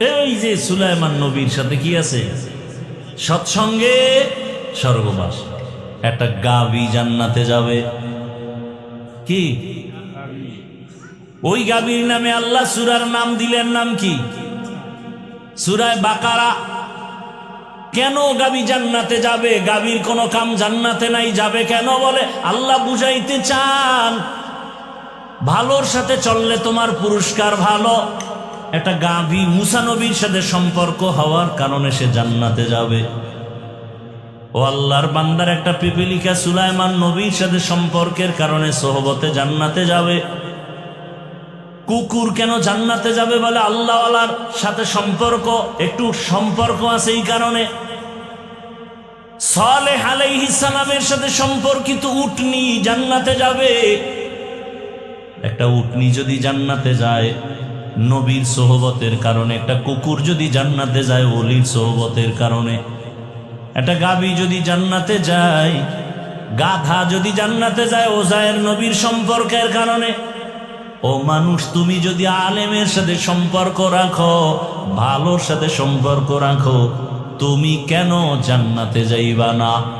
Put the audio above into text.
এই যে সুলাইমান নবীর সাথে কি আছে? সৎসঙ্গে স্বর্গবাস। একটা গাভী জান্নাতে যাবে। কি ওই গাভীর নামে আল্লাহ সূরার নাম দিলেন, নাম কি? সূরা বাকারা। কেন গাভী জান্নাতে যাবে? গাভীর কোনো কাম জান্নাতে নাই, যাবে কেন? বলে আল্লাহ বুঝাইতে চান ভালোর সাথে চললে তোমার পুরস্কার ভালো। একটা গাভী মুসা নবীর সাথে সম্পর্ক হওয়ার কারণে সে জান্নাতে যাবে। ও আল্লাহর বান্দার একটা পিপিলিকা সুলাইমান নবীর সাথে সম্পর্কের কারণে সোহবতে জান্নাতে যাবে। কুকুর কেন জান্নাতে যাবে? বলে আল্লাহওয়ালার সাথে সম্পর্ক, একটু সম্পর্ক আছে এই কারণে। সালেহ আলাইহিস সালামের সাথে সম্পর্কিত উটনি জান্নাতে যাবে। একটা উটনি যদি জান্নাতে যায় নবীর সোহবতের কারণে, একটা কুকুর যদি জান্নাতে যায় ওলির সোহবতের কারণে, একটা গাভী যদি জান্নাতে যায়, গাধা যদি জান্নাতে যায় ওজায়ের নবীর সম্পর্কের কারণে। ও মানুষ, তুমি যদি আলেমের সাথে সম্পর্ক রাখো, ভালোর সাথে সম্পর্ক রাখো, তুমি কেন জান্নাতে যাইবা না?